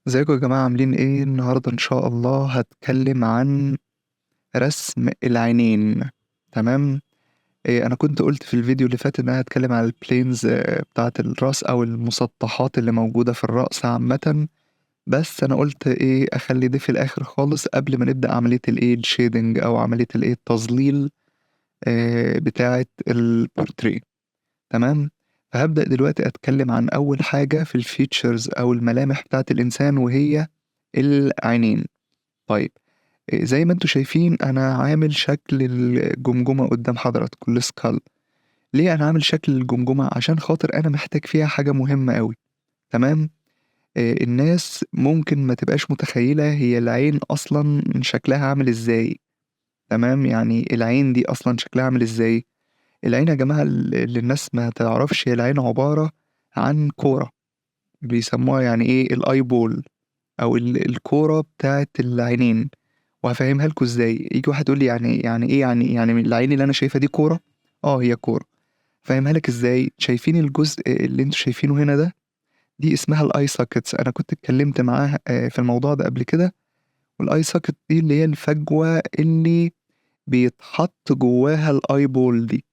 ازيكم يا جماعة عاملين ايه؟ النهاردة ان شاء الله هتكلم عن رسم العينين. تمام. انا كنت قلت في الفيديو اللي فات ان انا هتكلم عن البلينز بتاعة الراس او المسطحات اللي موجودة في الرأس عامة. بس انا قلت ايه اخلي دي في الاخر خالص قبل ما نبدأ عملية الايه الشيدنج او عملية الايه التظليل بتاعة البورتريه. تمام. فهبدأ دلوقتي اتكلم عن اول حاجة في الفيتشرز او الملامح بتاعة الانسان وهي العينين. طيب، زي ما انتوا شايفين انا عامل شكل الجمجمة قدام حضراتكم السكال. ليه انا عامل شكل الجمجمة؟ عشان خاطر انا محتاج فيها حاجة مهمة قوي. تمام. الناس ممكن ما تبقاش متخيلة هي العين اصلا شكلها عامل ازاي. تمام، يعني العين دي اصلا شكلها عامل ازاي. العين يا جماعة اللي الناس ما تعرفش، هي العين عبارة عن كورة، بيسموها يعني ايه الاي بول، او الكورة بتاعت العينين. وهفهمها لكم ازاي. يجي واحد يقول لي يعني ايه، يعني من العين اللي انا شايفها دي كوره. اه هي كوره. فاهمها لك ازاي؟ شايفين الجزء اللي انتوا شايفينه هنا ده؟ دي اسمها الاي ساكتس. انا كنت اتكلمت معاه في الموضوع ده قبل كده. والاي ساكت دي اللي هي الفجوه اللي بيتحط جواها الاي بول دي.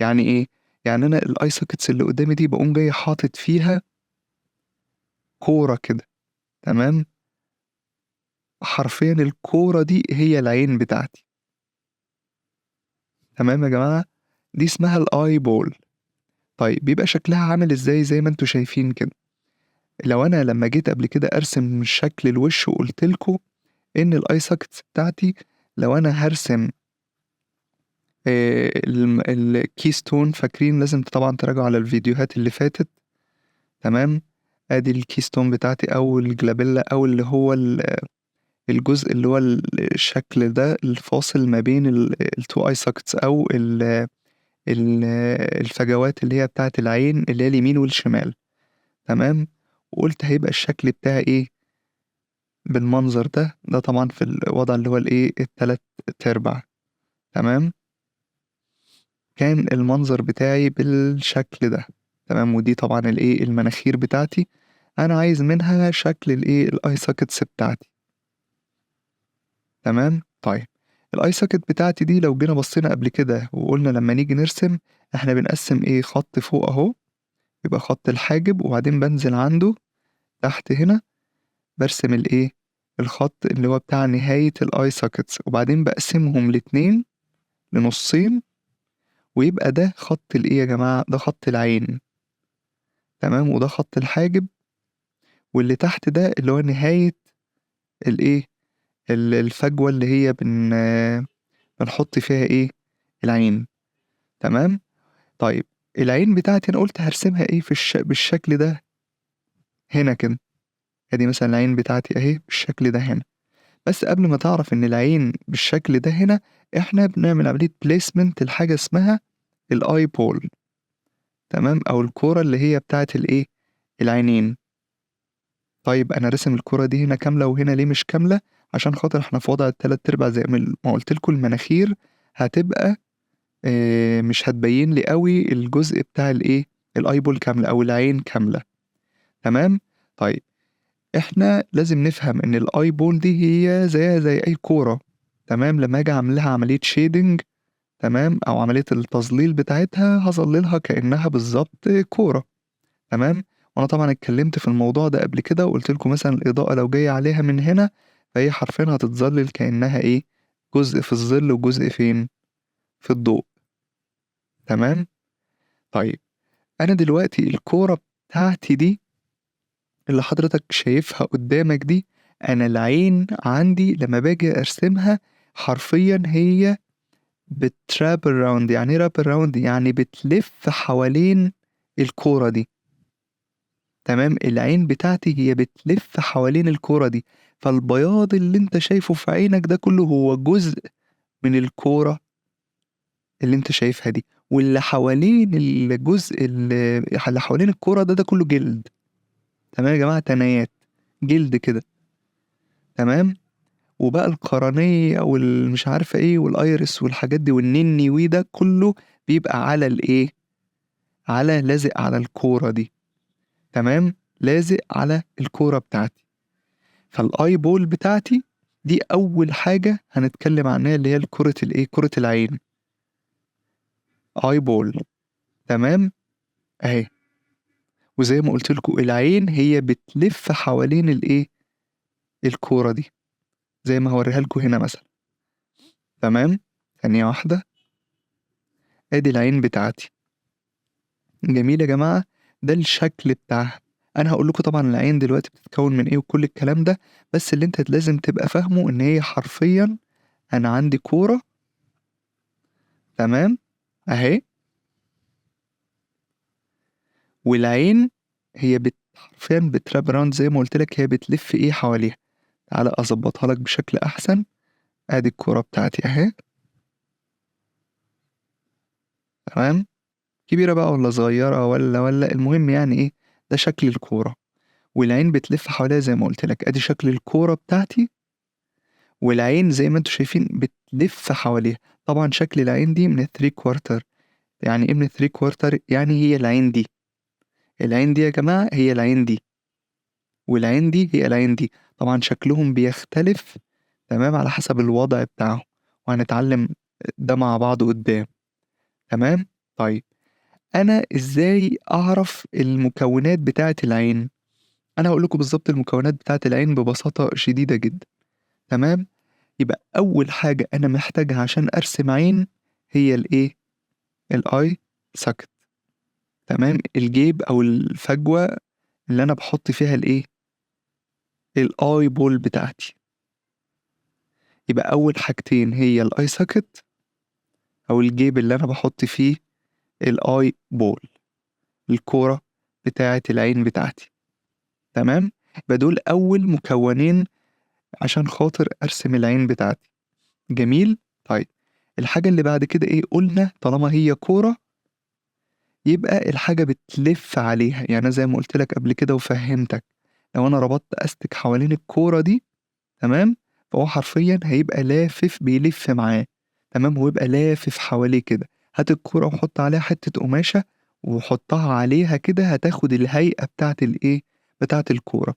يعني ايه؟ يعني انا الاي ساكتس اللي قدامي دي بقوم جاي حاطط فيها كوره كده. تمام. حرفيا الكوره دي هي العين بتاعتي. تمام يا جماعه. دي اسمها الاي بول. طيب بيبقى شكلها عامل ازاي؟ زي ما انتوا شايفين كده. لو انا لما جيت قبل كده ارسم شكل الوش وقلت لكم ان الاي ساكتس بتاعتي، لو انا هرسم الكيستون، فاكرين لازم طبعا تراجعوا على الفيديوهات اللي فاتت. تمام. ادي الكيستون بتاعتي او الجلابيلا او اللي هو الجزء اللي هو الشكل ده الفاصل ما بين التو اي ساكتس او ال- الفجوات اللي هي بتاعت العين اللي هي اليمين والشمال. تمام. وقلت هيبقى الشكل بتاعي ايه بالمنظر ده طبعا في الوضع اللي هو الايه التلات تربع. تمام. كان المنظر بتاعي بالشكل ده. تمام. ودي طبعا الايه المناخير بتاعتي. انا عايز منها شكل الايه الاي ساكتس بتاعتي. تمام. طيب، الاي ساكت بتاعتي دي لو جينا بصينا قبل كده وقلنا لما نيجي نرسم احنا بنقسم ايه خط فوق اهو، يبقى خط الحاجب، وبعدين بنزل عنده تحت هنا برسم الايه الخط اللي هو بتاع نهاية الاي ساكتس، وبعدين بقسمهم الاتنين لنصين، ويبقى ده خط الايه يا جماعة، ده خط العين. تمام. وده خط الحاجب، واللي تحت ده اللي هو نهاية الايه الفجوة اللي هي بنحط فيها ايه العين. تمام. طيب، العين بتاعتي انا قلت هرسمها ايه بالشكل ده هنا كده. ادي مثلا العين بتاعتي اهي بالشكل ده هنا. بس قبل ما تعرف ان العين بالشكل ده هنا، احنا بنعمل عملية بليسمنت لحاجة اسمها الاي بول. تمام. او الكورة اللي هي بتاعت الايه العينين. طيب انا رسم الكورة دي هنا كاملة وهنا ليه مش كاملة؟ عشان خاطر احنا في وضع التلات ارباع زي ما قلت لكم. المناخير هتبقى مش هتبين لي قوي الجزء بتاع الايه الاي بول كاملة او العين كاملة. تمام. طيب، احنا لازم نفهم ان الاي بول دي هي زيها زي اي كورة. تمام. لما اجي اعمل لها عملية شيدنج، تمام، او عملية التظليل بتاعتها، هظللها كأنها بالظبط كورة. تمام. وانا طبعا اتكلمت في الموضوع ده قبل كده وقلت لكم مثلا الاضاءة لو جاية عليها من هنا، فهي حرفيا هتتظلل كأنها ايه جزء في الظل وجزء فين في الضوء. تمام. طيب، انا دلوقتي الكورة بتاعتي دي اللي حضرتك شايفها قدامك دي، انا العين عندي لما باجي ارسمها حرفيا هي بتراب الراوند. يعني ايه راب الراوند؟ يعني بتلف حوالين الكورة دي. تمام. العين بتاعتي هي بتلف حوالين الكورة دي. فالبياض اللي انت شايفه في عينك ده كله هو جزء من الكورة اللي انت شايفها دي. واللي حوالين الجزء اللي حوالين الكورة ده كله جلد. تمام يا جماعة، تنايات جلد كده. تمام. وبقى القرنية والمش عارفة ايه والايرس والحاجات دي والنني وده كله بيبقى على الايه على لازق على الكورة دي. تمام. لازق على الكورة بتاعتي. فالاي بول بتاعتي دي اول حاجة هنتكلم عنها اللي هي كرة العين. اي بول. تمام اهي. وزي ما قلت لكم العين هي بتلف حوالين الكورة دي، زي ما هوريها لكم هنا مثلا. تمام. ثانية واحدة. ادي العين بتاعتي. جميل يا جماعة. ده الشكل بتاعها. انا هقول لكم طبعا العين دلوقتي بتتكون من ايه وكل الكلام ده، بس اللي انت لازم تبقى فاهمه ان هي حرفيا انا عندي كورة. تمام اهي. والعين هي حرفيا بتراب راوند زي ما قلت لك، هي بتلف حواليها. تعالى اظبطها لك بشكل احسن. ادي الكورة بتاعتي اهي. تمام. كبيرة بقى ولا صغيرة ولا المهم يعني ده شكل الكورة. والعين بتلف حواليها زي ما قلت لك. ادي شكل الكورة بتاعتي. والعين زي ما انتم شايفين بتلف حواليها. طبعا شكل العين دي من الثري كوارتر. يعني ايه من الثري كوارتر؟ يعني هي العين دي. العين دي يا جماعة هي العين دي. والعين دي هي العين دي. طبعا شكلهم بيختلف. تمام على حسب الوضع بتاعه. وهنتعلم ده مع بعض قدام. تمام. طيب انا ازاي اعرف المكونات بتاعة العين؟ انا هقول لكم بالظبط المكونات بتاعة العين ببساطة شديدة جدا. تمام. يبقى اول حاجة انا محتاجها عشان ارسم عين هي الاي ساكت. تمام. الجيب او الفجوة اللي انا بحط فيها الاي بول بتاعتي. يبقى اول حاجتين هي الاي ساكت او الجيب اللي انا بحط فيه الاي بول، الكورة بتاعة العين بتاعتي. تمام. يبقى دول اول مكونين عشان خاطر ارسم العين بتاعتي. جميل. طيب الحاجة اللي بعد كده قلنا طالما هي كورة يبقى الحاجة بتلف عليها. يعني أنا زي ما قلت لك قبل كده وفهمتك، لو انا ربطت استك حوالين الكورة دي، تمام، فهو حرفيا هيبقى لافف بيلف معاه. تمام. هو يبقى لافف حواليه كده. هات الكورة وحط عليها حتة قماشة وحطها عليها كده، هتاخد الهيئة بتاعت الكورة.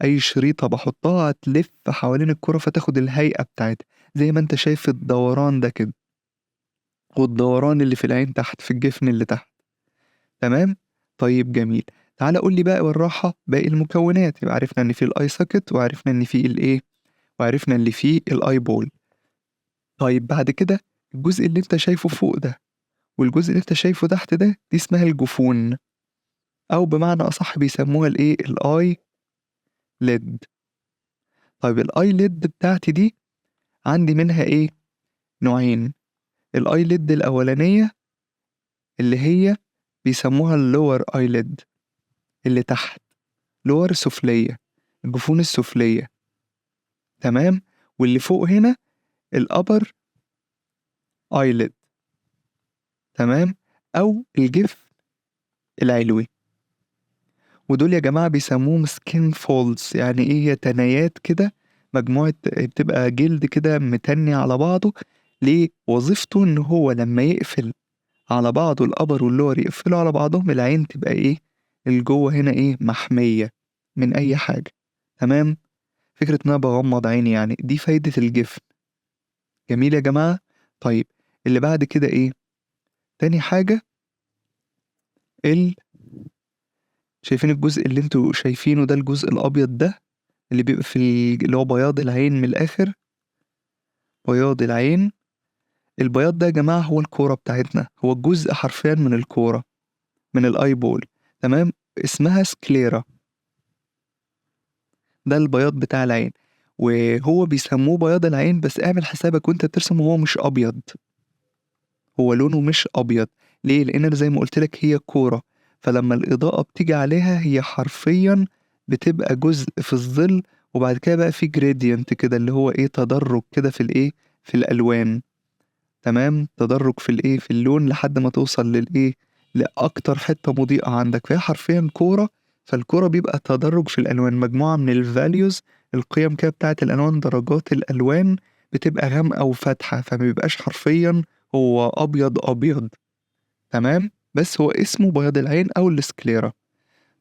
اي شريطة بحطها هتلف حوالين الكرة فتاخد الهيئة بتاعتها. زي ما انت شايف الدوران ده كده، والدوران اللي في العين تحت في الجفن اللي تحت. تمام. طيب جميل. تعالى قول لي بقى بالراحة باقي المكونات. يبقى عرفنا ان في الاي ساكت، وعرفنا ان في وعرفنا اللي فيه الاي بول. طيب بعد كده الجزء اللي انت شايفه فوق ده والجزء اللي انت شايفه تحت ده، دي اسمها الجفون، او بمعنى اصح بيسموها الاي ليد. طيب الاي ليد بتاعتي دي عندي منها نوعين. الايليد الاولانيه اللي هي بيسموها اللور ايليد، اللي تحت، لور سفليه، الجفون السفليه. تمام. واللي فوق هنا الابر ايليد. تمام. او الجفن العلوي. ودول يا جماعه بيسموهم سكين فولز. يعني هي تنايات كده، مجموعه بتبقى جلد كده متني على بعضه. ليه؟ وظيفته ان هو لما يقفل على بعضه الأبر واللور يقفلوا على بعضهم، العين تبقى الجوه هنا محمية من أي حاجة. تمام. فكرة إن أنا بغمض عيني، يعني دي فايدة الجفن. جميل يا جماعة. طيب اللي بعد كده تاني حاجة ال شايفين الجزء اللي انتوا شايفينه ده، الجزء الأبيض ده اللي بيبقى في اللي هو بياض العين من الآخر. بياض العين. البياض ده يا جماعة هو الكورة بتاعتنا، هو الجزء حرفيا من الكورة، من الآي بول. تمام. اسمها سكليرا. ده البياض بتاع العين. وهو بيسموه بياض العين، بس اعمل حسابك وانت بترسم هو مش ابيض. هو لونه مش ابيض. ليه؟ لان انا زي ما قلت لك هي كورة. فلما الاضاءة بتيجي عليها هي حرفيا بتبقى جزء في الظل. وبعد كده بقى في جريدينت كده اللي هو تدرج كده في في الالوان. تمام. تدرج في في اللون لحد ما توصل لاكتر حتة مضيئة عندك. فهي حرفيا كورة. فالكورة بيبقى تدرج في الالوان، مجموعة من الفاليوز، القيم كده بتاعت الالوان، درجات الالوان بتبقى غامقة وفاتحة، فما بيبقاش حرفيا هو ابيض ابيض. تمام. بس هو اسمه بياض العين او السكليرا.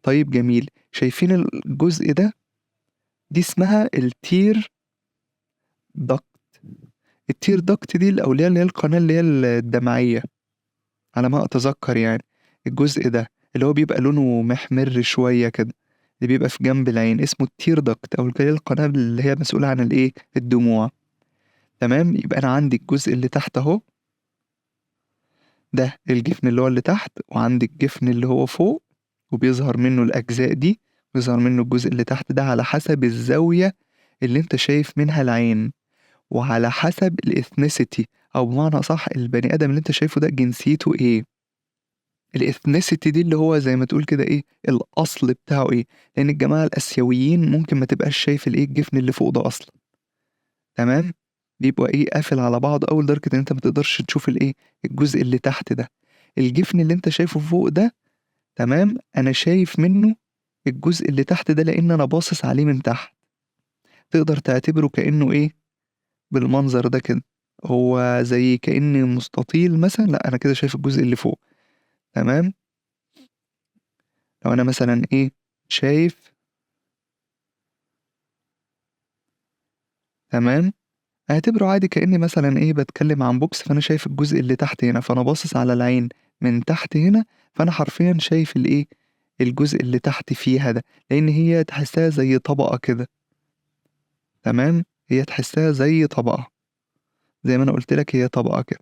طيب جميل. شايفين الجزء ده دي اسمها التير دكت. التير دكت دي الأولية اللي هي القناة اللي هي الدمعية على ما أتذكر يعني. الجزء ده اللي هو بيبقى لونه محمر شوية كده، اللي بيبقى في جنب العين اسمه التير دكت، أو اللي هي القناة اللي هي مسؤولة عن الإيه، الدموع. تمام، يبقى أنا عندي الجزء اللي تحت أهو، ده الجفن اللي هو اللي تحت، وعندي الجفن اللي هو فوق، وبيظهر منه الأجزاء دي، بيظهر منه الجزء اللي تحت ده على حسب الزاوية اللي انت شايف منها العين، وعلى حسب الاثنيسيتي، او بمعنى صح البني ادم اللي انت شايفه ده جنسيته ايه. الاثنيسيتي دي اللي هو زي ما تقول كده ايه الاصل بتاعه ايه، لان الجماعة الاسيويين ممكن ما تبقاش شايف الايه الجفن اللي فوق ده اصلا. تمام، بيبقى ايه قافل على بعض اول درجة ان انت ما تقدرش تشوف الايه الجزء اللي تحت ده. الجفن اللي انت شايفه فوق ده، تمام، انا شايف منه الجزء اللي تحت ده لان انا باصص عليه من تحت. تقدر تعتبره كأنه ايه، بالمنظر ده كده، هو زي كأن مستطيل مثلا، لا انا كده شايف الجزء اللي فوق. تمام، لو انا مثلا ايه شايف، تمام، اعتبره عادي كأني مثلا ايه بتكلم عن بوكس، فانا شايف الجزء اللي تحت هنا، فانا باصص على العين من تحت هنا، فانا حرفيا شايف الايه الجزء اللي تحت فيها ده، لان هي تحسها زي طبقة كده. تمام، هي تحسها زي طبقة، زي ما انا قلت لك هي طبقة كده،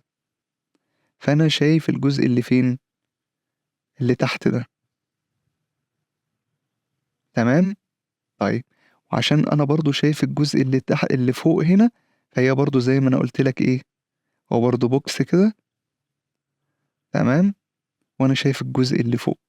فانا شايف الجزء اللي فين، اللي تحت ده. تمام، طيب، وعشان انا برضو شايف الجزء اللي تحت اللي فوق هنا، فهي برضو زي ما انا قلت لك ايه، هو برضو بوكس كده. تمام، وانا شايف الجزء اللي فوق.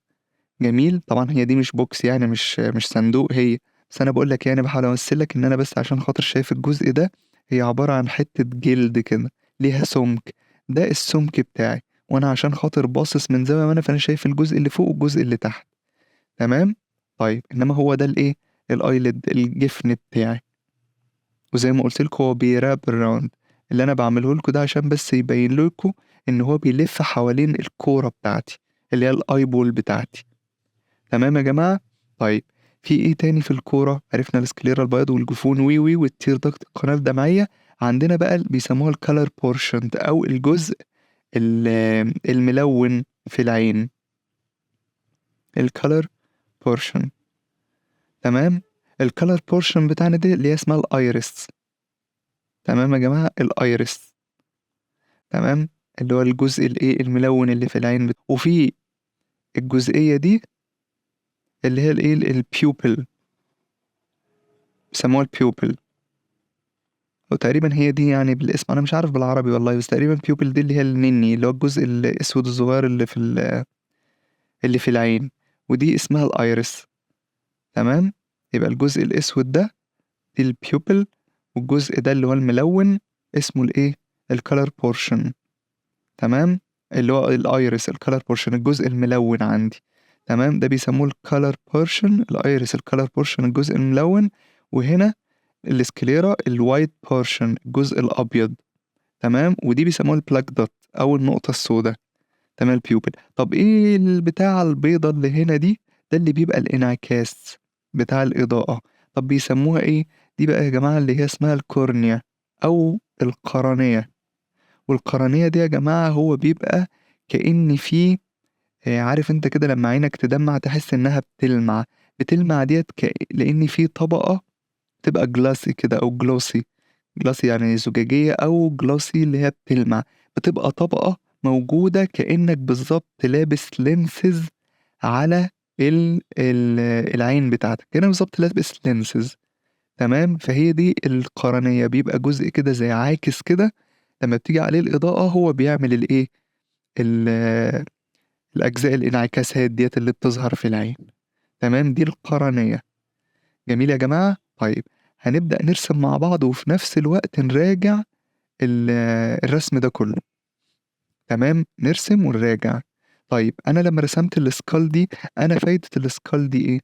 جميل، طبعا هي دي مش بوكس يعني، مش صندوق هي، بس انا بقول لك يعني بحاول امثل لك ان انا بس عشان خاطر شايف الجزء ده، هي عبارة عن حتة جلد كده ليها سمك، ده السمك بتاعي، وانا عشان خاطر باصص من زاوية ما انا، فانا شايف الجزء اللي فوق والجزء اللي تحت. تمام، طيب، انما هو ده الايه الايلid الجفن بتاعي، وزي ما قلت لكم هو بيراب الراوند. اللي انا بعمله لكم ده عشان بس يبين لكم ان هو بيلف حوالين الكوره بتاعتي اللي هي الاي بول بتاعتي. تمام يا جماعه، طيب، في ايه تاني في الكوره؟ عرفنا السكليرا البياض والجفون وي والتير دكت القناه الدمعيه. عندنا بقى اللي بيسموها الكالر بورشن او الجزء الملون في العين، الكالر بورشن. تمام، الكالر بورشن بتاعنا دي اللي هي اسمها الايرس. تمام يا جماعه، الايرس. تمام، اللي هو الجزء الايه الملون اللي في العين وفي الجزئية دي اللي هي الايه البيوبل، بيسموها البيوبل، او تقريبا هي دي يعني بالاسم، انا مش عارف بالعربي والله، بس تقريبا البيوبل دي اللي هي النني، اللي هو الجزء الاسود الصغير اللي في اللي في العين، ودي اسمها الايرس. تمام، يبقى الجزء الاسود ده دي البيوبل، والجزء ده اللي هو الملون اسمه الايه الكالر بورشن. تمام، اللي هو الايرس الكالر بورشن الجزء الملون عندي. تمام، ده بيسموه الكالر بورشن، الايرس الكالر بورشن الجزء الملون، وهنا السكليرا الوايت بورشن الجزء الابيض. تمام، ودي بيسموها البلاك دوت او النقطة السوداء. تمام، البيوبل. طب ايه البتاعة البيضة اللي هنا دي؟ ده اللي بيبقى الانعكاس بتاع الإضاءة. طب بيسموها ايه؟ دي بقى يا جماعة اللي هي اسمها الكورنيا او القرنية. والقرنية دي يا جماعة هو بيبقى كأن فيه، عارف انت كده لما عينك تدمع تحس انها بتلمع، بتلمع ديت لان في طبقة تبقى جلاسي كده او جلوسي. جلاسي يعني زجاجية، او جلاسي اللي هي بتلمع، بتبقى طبقة موجودة كأنك بالظبط لابس لينسز على ال العين بتاعتك، كأنك بالظبط لابس لينسز. تمام، فهي دي القرنية، بيبقى جزء كده زي عاكس كده، لما بتيجي عليه الإضاءة هو بيعمل الإيه ال- الأجزاء الانعكاسات ديت اللي بتظهر في العين. تمام، دي القرنية. جميل يا جماعة، طيب، هنبدأ نرسم مع بعض وفي نفس الوقت نراجع ال- الرسم ده كله. تمام، نرسم ونراجع. طيب، أنا لما رسمت السكال دي، أنا فايدة السكال دي إيه؟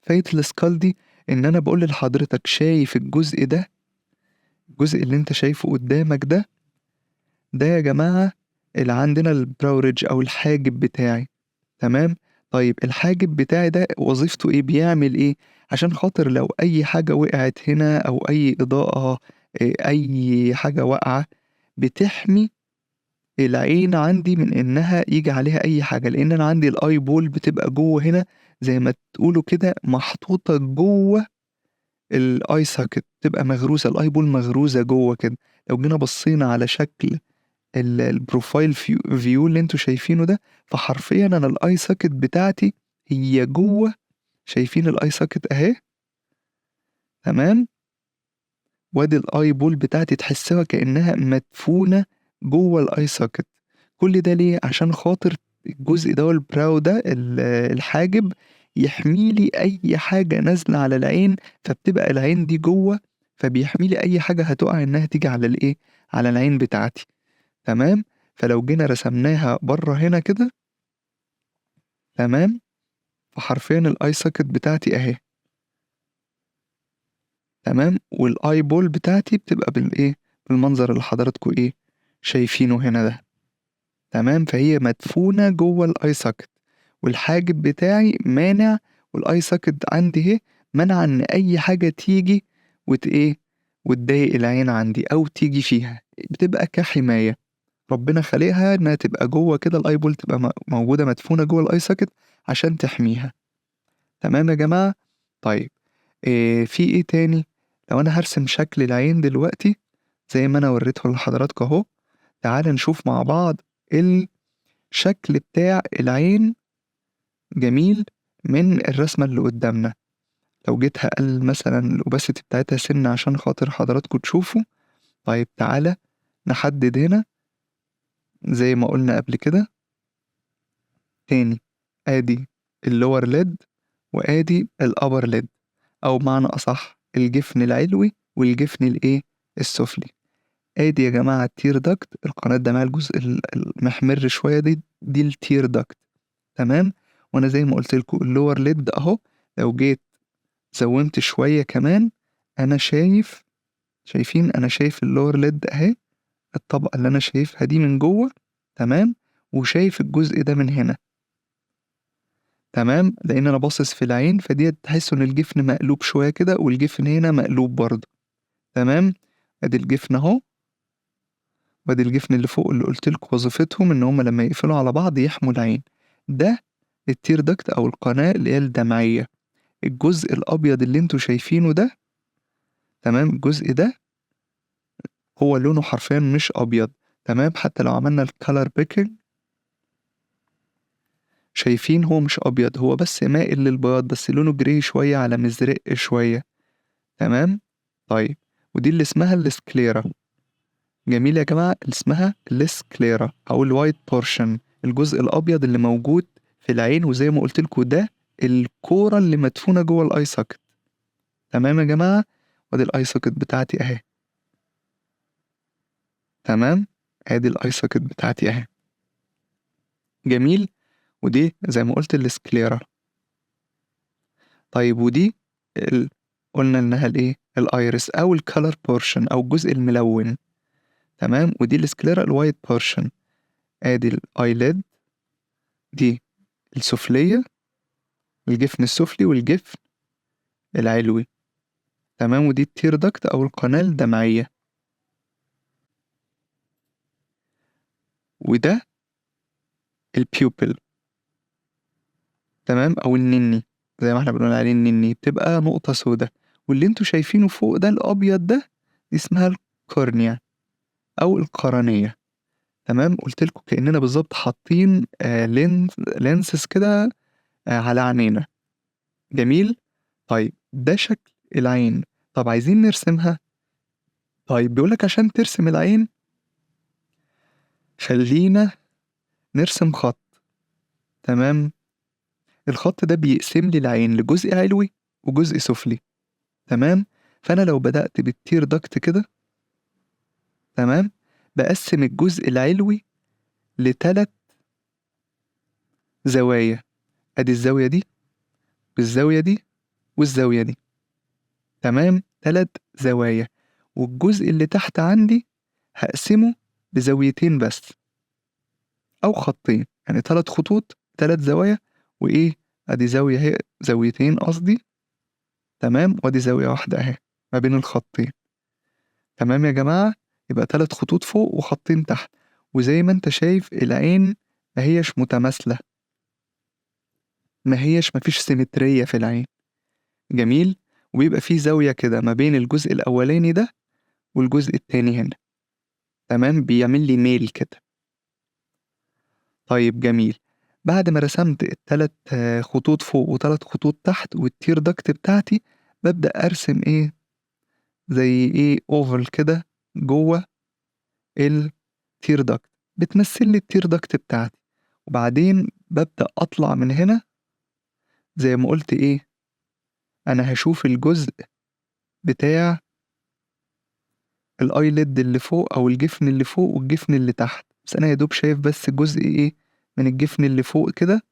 فايدة السكال دي إن أنا بقول لحضرتك شايف الجزء ده، الجزء اللي أنت شايفه قدامك ده، ده يا جماعة اللي عندنا البراوريدج أو الحاجب بتاعي. تمام، طيب الحاجب بتاعي ده وظيفته إيه، بيعمل إيه؟ عشان خاطر لو أي حاجة وقعت هنا أو أي إضاءة أي حاجة واقعة بتحمي العين عندي من إنها ييجي عليها أي حاجة، لإن أنا عندي الeyeball بتبقى جوّه هنا زي ما تقولوا كده محطوطة جوّه الeye socket بتبقى مغروسة الeyeball مغروزة جوّه كده، لو جينا بصينا على شكل الprofile view اللي أنتم شايفينه ده، فحرفيًا أنا الeye socket بتاعتي هي جوّه شايفين الeye socket أهي، تمام؟ وادي الeyeball بتاعتي تحسّها كإنها مدفونة جوّه الeye socket كل ده ليه؟ عشان خاطر الجزء ده الbrow ده الحاجب يحمي لي أي حاجة نازلة على العين، فبتبقى العين دي جوّه، فبيحمي لي أي حاجة هتُقع إنها تيجي على الإيه، على العين بتاعتي، تمام؟ فلو جينا رسمناها برّه هنا كده، تمام؟ فحرفيًا الeye socket بتاعتي أهي، تمام؟ والeyeball بتاعتي بتبقى بالإيه، بالمنظر اللي حضراتكم إيه، شايفينه هنا ده. تمام، فهي مدفونة جوّه الeye socket والحاجب بتاعي مانع والeye socket عندي أهي مانعة إن أي حاجة تيجي إيه، وتضايق العين عندي أو تيجي فيها، بتبقى كحماية، ربنا خالقها إنها تبقى جوّه كده الeyeball تبقى موجودة مدفونة جوّه الeye socket عشان تحميها، تمام يا جماعة؟ طيب في إيه تاني؟ لو أنا هارسم شكل العين دلوقتي زي ما أنا وريته لحضراتكم أهو، تعالَ نشوف مع بعض الشكل بتاع العين جميل من الرسمة اللي قدّامنا، لو جيت هاقلل مثلًا الopacity بتاعتها سِنّة عشان خاطر حضراتكم تشوفوا، طيب تعالَ نحدد هنا زي ما قُلنا قبل كده، تاني آدي الlower lid وآدي الupper lid أو بمعنى أصح الجفن العلوي والجفن الإيه، السفلي، آدي يا جماعة الtear duct القناة الدمعية الجزء المحمر شوية دي الtear duct تمام، وأنا زي ما قُلت لكم الlower lid أهو لو جيت زوّمت شوية كمان أنا شايفين أنا شايف الlower lid أهي، الطبقة اللي أنا شايفها دي من جوّه تمام، وشايف الجزء ده من هنا تمام، لإن أنا باصص في العين فديّة تحسّوا إن الجفن مقلوب شوية كده والجفن هنا مقلوب برضه تمام، أدي الجفن أهو، وأدي الجفن اللي فوق اللي قُلت لكم وظيفتهم إن هُم لمّا يقفلوا على بعض يحموا العين، ده الtear duct أو القناة اللي هي الدمعية، الجزء الأبيض اللي أنتم شايفينه ده تمام، الجزء ده هو لونه حرفيًا مش أبيض تمام، حتى لو عملنا الcolor picking شايفين هو مش أبيض، هو بس مائل للبياض بس لونه grey شوية على مزرق شوية تمام، طيب ودي اللي اسمها الsclera جميل يا جماعة، اللي اسمها الsclera أو الwhite portion الجزء الأبيض اللي موجود في العين، وزي ما قُلت لكم ده الكورة اللي مدفونة جوّه الeye socket تمام يا جماعة، وأدي الeye socket بتاعتي أهي تمام، أدي الeye socket بتاعتي أهي جميل. ودي زي ما قُلت الsclera طيب ودي ال قُلنا إنها الإيه، الiris أو الcolor portion أو الجزء الملوِّن تمام، ودي الsclera الwhite portion آدي الeyelid دي السفلية، الجفن السفلي والجفن العلوي تمام، ودي الtear duct أو القناة الدمعية، وده الpupil تمام، أو النني زي ما إحنا بنقول عليه النني، بتبقى نقطة سودا، واللي أنتم شايفينه فوق ده الأبيض ده دي اسمها الcornea أو القرنية تمام، قُلت لكم كإننا بالضبط حاطين lenses كده على عينينا جميل، طيب ده شكل العين، طب عايزين نرسمها، طيب بيقول لك عشان ترسم العين خلّينا نرسم خط تمام، الخط ده بيقسم لي العين لجزء علوي وجزء سفلي تمام، فأنا لو بدأت بالtear duct كده تمام، باقسّم الجزء العلوي ل3 زوايا، أدي الزاوية دي والزاوية دي والزاوية دي تمام، 3 زوايا، والجزء اللي تحت عندي هاقسمه لزاويتين بس أو خطين، يعني 3 خطوط 3 زوايا وإيه أدي زاوية أهي، زاويتين قصدي، تمام، وأدي زاوية واحدة أهي ما بين الخطين. تمام يا جماعة، يبقى 3 خطوط فوق وخطين تحت، وزي ما أنت شايف العين ما هيش متماثلة، مفيش سيمترية في العين. جميل، وبيبقى في زاوية كده ما بين الجزء الأولاني ده والجزء التاني هنا، تمام، بيعمل لي ميل كده. طيب جميل، بعد ما رسمت التلات خطوط فوق وتلات خطوط تحت والتير دكت بتاعتي، ببدأ أرسم إيه زي إيه أوفل كده جوه التير دكت، بتمثل لي التير دكت بتاعتي. وبعدين ببدأ أطلع من هنا زي ما قلت إيه، أنا هشوف الجزء بتاع الايلid اللي فوق او الجفن اللي فوق والجفن اللي تحت، بس انا يا دوب شايف بس جزء ايه من الجفن اللي فوق كده،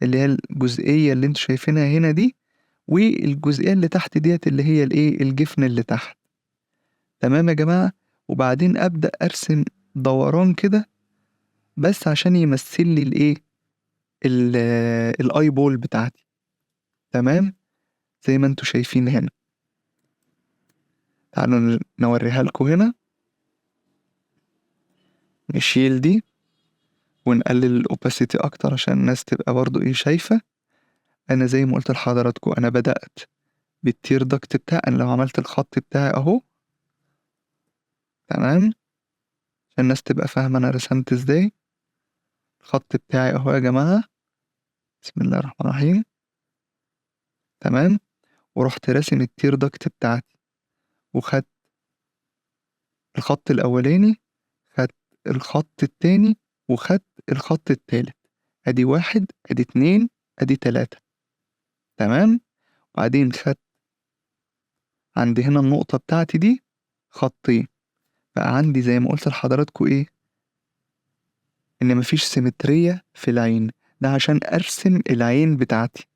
اللي هي الجزئية اللي انتوا شايفينها هنا دي، والجزئية اللي تحت ديت اللي هي الايه الجفن اللي تحت. تمام يا جماعة، وبعدين ابدأ ارسم دوران كده بس عشان يمثل لي الايه الاي بول بتاعتي. تمام، زي ما انتوا شايفين هنا، تعالوا نوريها لكم هنا. نشيل دي ونقلل الاوباسيتي اكتر عشان الناس تبقى برضو ايه شايفة. انا زي ما قلت لحضراتكم انا بدأت بالتير دكت بتاعي، انا لو عملت الخط بتاعي اهو، تمام، عشان الناس تبقى فاهمة انا رسمت ازاي. الخط بتاعي اهو يا جماعة، بسم الله الرحمن الرحيم، تمام، ورحت راسم التير دكت بتاعتي، وخدت الخط الاولاني، خدت الخط التاني، وخدت الخط التالت، ادي 1 ادي 2 ادي 3، تمام. وبعدين خدت عندي هنا النقطة بتاعتي دي خطين، بقى عندي زي ما قلت لحضراتكم ايه، ان مفيش سيمترية في العين، ده عشان ارسم العين بتاعتي.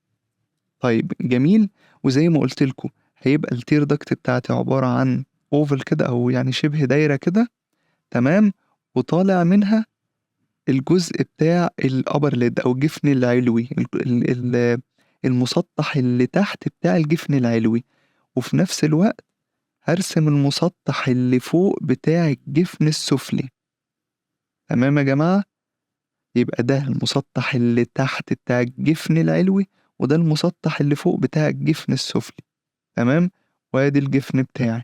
طيب جميل، وزي ما قلت لكم هيبقى التير دكت بتاعتي عبارة عن اوفل كده او يعني شبه دايرة كده، تمام، وطالع منها الجزء بتاع الابر ليد او الجفن العلوي، المسطح اللي تحت بتاع الجفن العلوي، وفي نفس الوقت هرسم المسطح اللي فوق بتاع الجفن السفلي. تمام يا جماعة، يبقى ده المسطح اللي تحت بتاع الجفن العلوي، وده المسطح اللي فوق بتاع الجفن السفلي، تمام. وادي الجفن بتاعي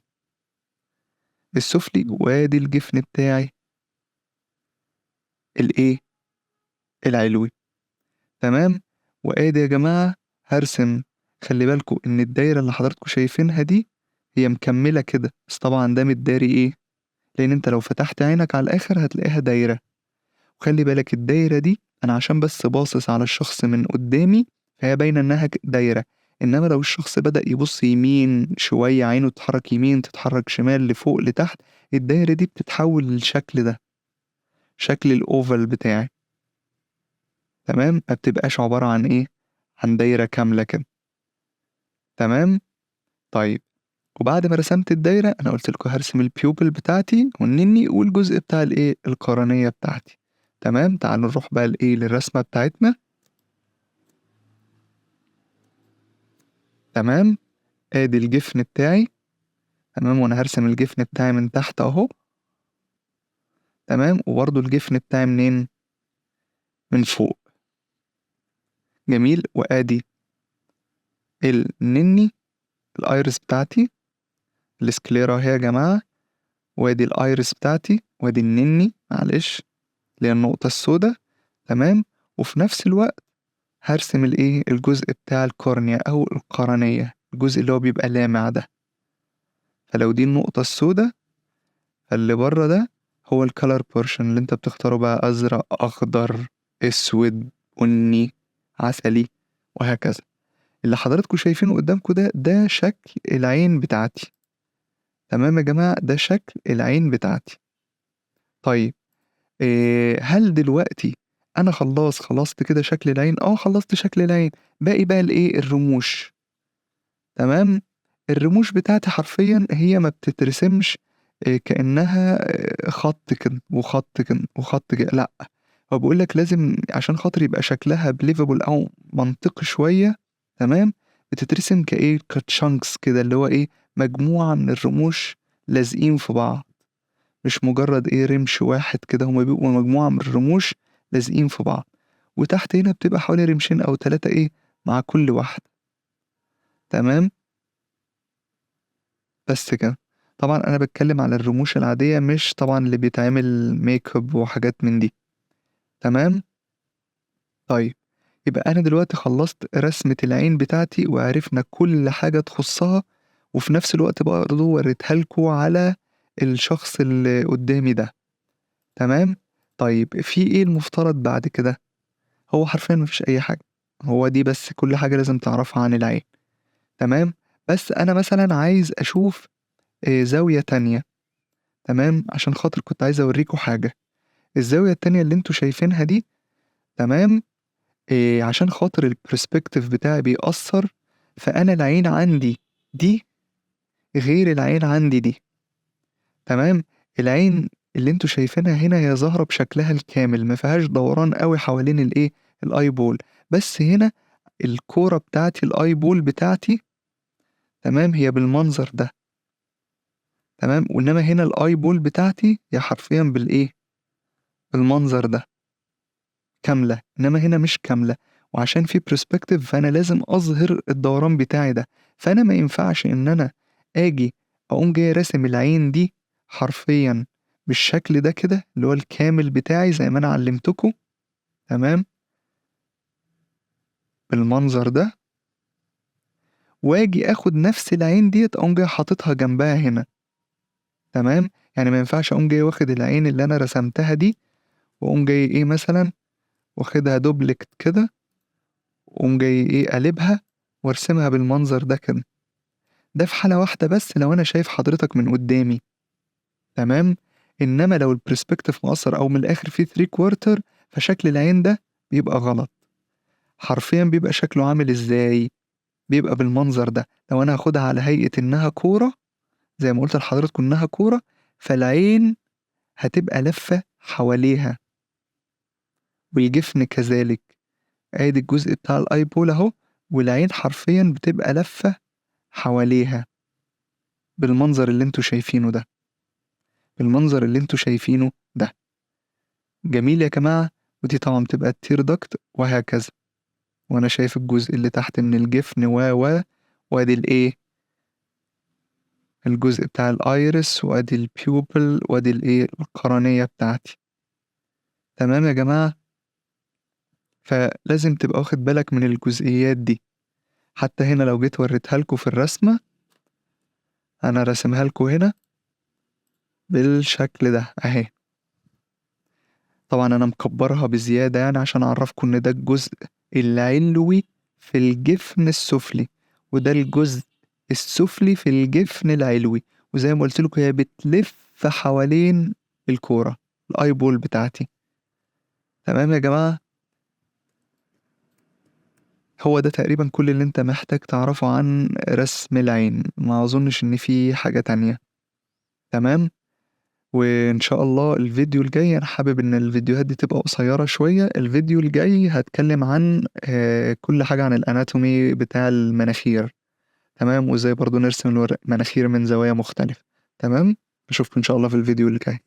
السفلي، وادي الجفن بتاعي الايه العلوي، تمام. وادي يا جماعة هرسم، خلي بالكوا ان الدايرة اللي حضراتكوا شايفينها دي هي مكملة كده، بس طبعا ده متداري ايه، لان انت لو فتحت عينك على الاخر هتلاقيها دايرة. وخلي بالك الدايرة دي أنا عشان بس باصص على الشخص من قدامي فهي باينة إنها دايرة، إنما لو الشخص بدأ يبص يمين شوية، عينه تتحرك يمين تتحرك شمال لفوق لتحت، الدايرة دي بتتحول للشكل ده، شكل الأوفل بتاعي، تمام، ما بتبقاش عبارة عن إيه، عن دايرة كاملة كده، تمام. طيب، وبعد ما رسمت الدايرة أنا قلت لكم هرسم البيوبل بتاعتي والنني والجزء بتاع الإيه القرنية بتاعتي. تمام، تعالوا نروح بقى لإيه للرسمة بتاعتنا. تمام، ادي الجفن بتاعي، تمام، وانا هرسم الجفن بتاعي من تحت اهو، تمام، وبرضو الجفن بتاعي منين، من فوق. جميل، وادي النني الايرس بتاعتي، السكليرا اهي يا جماعة، وادي الايرس بتاعتي، وادي النني معلش اللي هي النقطة السوداء، تمام. وفي نفس الوقت هرسم الايه الجزء بتاع الكورنيا او القرنية، الجزء اللي هو بيبقى لامع ده. فلو دي النقطة السوداء، فاللي بره ده هو الكالر بورشن اللي انت بتختاره بقى، ازرق اخضر اسود بني عسلي وهكذا. اللي حضراتكم شايفينه قدامكم ده شكل العين بتاعتي. تمام يا جماعة، ده شكل العين بتاعتي. طيب، هل دلوقتي انا خلصت كده شكل العين؟ خلصت شكل العين، باقي بقى الايه الرموش. تمام، الرموش بتاعتي حرفيا هي ما بتترسمش كأنها خط كده وخط كده وخط كده، لأ، هو بيقول لك لازم عشان خاطر يبقى شكلها believable أو منطقي شوية، تمام، بتترسم كإيه كchunks كده، اللي هو إيه مجموعة من الرموش لازقين في بعض، مش مجرد إيه رمش واحد كده، هما بيبقوا مجموعة من الرموش لازقين في بعض، وتحت هنا بتبقى حوالي رمشين أو 3 إيه مع كل واحدة، تمام. بس كده. طبعًا أنا باتكلم على الرموش العادية، مش طبعًا اللي بيتعمل makeup وحاجات من دي، تمام. طيب، يبقى أنا دلوقتي خلّصت رسمة العين بتاعتي وعرفنا كل حاجة تخصّها، وفي نفس الوقت برضه وريتها لكم على الشخص اللي قدّامي ده، تمام. طيب في إيه المفترض بعد كده؟ هو حرفيًا ما فيش أي حاجة، هو دي بس كل حاجة لازم تعرفها عن العين، تمام. بس أنا مثلًا عايز أشوف زاوية تانية، تمام، عشان خاطر كنت عايز أورّيكم حاجة. الزاوية التانية اللي أنتم شايفينها دي، تمام، عشان خاطر الperspective بتاعي بيأثّر، فأنا العين عندي دي غير العين عندي دي، تمام. العين اللي أنتم شايفينها هنا هي ظاهرة بشكلها الكامل، ما فيهاش دوران أوي حوالين الإيه، الeyeball، بس هنا الكورة بتاعتي الeyeball بتاعتي، تمام، هي بالمنظر ده، تمام، وإنما هنا الeyeball بتاعتي هي حرفيًا بالإيه، بالمنظر ده. كاملة، إنما هنا مش كاملة، وعشان في perspective فأنا لازم أظهر الدوران بتاعي ده، فأنا ما ينفعش إن أنا آجي أقوم جاي راسم العين دي حرفيًا بالشكل ده كده، اللي هو الكامل بتاعي زي ما أنا علّمتكم، تمام، بالمنظر ده، وآجي آخد نفس العين ديّة أقوم جاي حاططها جنبها هنا، تمام، يعني ما ينفعش أقوم جاي واخد العين اللي أنا رسمتها دي، وأقوم جاي إيه مثلًا واخدها duplicate كده، وأقوم جاي إيه قالبها وارسمها بالمنظر ده كده. ده في حالة واحدة بس لو أنا شايف حضرتك من قدّامي، تمام، إنما لو الperspective مقصّر أو من الآخر فيه 3/4 فشكل العين ده بيبقى غلط، حرفيًا بيبقى شكله عامل إزاي، بيبقى بالمنظر ده، لو أنا هاخدها على هيئة إنها كورة زي ما قُلت لحضراتكم إنها كورة، فالعين هتبقى لافة حواليها، والجفن كذلك، آدي الجزء بتاع الeyeball أهو، والعين حرفيًا بتبقى لافة حواليها، بالمنظر اللي أنتم شايفينه ده، بالمنظر اللي أنتم شايفينه ده. جميل يا جماعة، ودي طبعًا بتبقى الtear duct وهكذا، وأنا شايف الجزء اللي تحت من الجفن وأدي الإيه، الجزء بتاع الiris وأدي الpupil وأدي الإيه، القرنية بتاعتي، تمام يا جماعة؟ فلازم تبقى واخد بالك من الجزئيات دي، حتى هنا لو جيت وريتها لكم في الرسمة، أنا راسمها لكم هنا بالشكل ده أهي، طبعًا أنا مكبّرها بزيادة يعني عشان أعرّفكم إن ده الجزء العلوي في الجفن السفلي، وده الجزء السفلي في الجفن العلوي، وزي ما قُلت لكم هي بتلِف حوالين الكورة الeyeball بتاعتي، تمام يا جماعة؟ هو ده تقريبًا كل اللي أنت محتاج تعرفه عن رسم العين، ما أظنش إن في حاجة تانية، تمام؟ وإن شاء الله الفيديو الجاي أنا حابب إن الفيديوهات دي تبقى قصيرة شوية، الفيديو الجاي هاتكلم عن كل حاجة عن الanatomy بتاع المناخير، تمام، وإزاي برضه نرسم المناخير من زوايا مختلفة، تمام، أشوفكم إن شاء الله في الفيديو اللي جاي.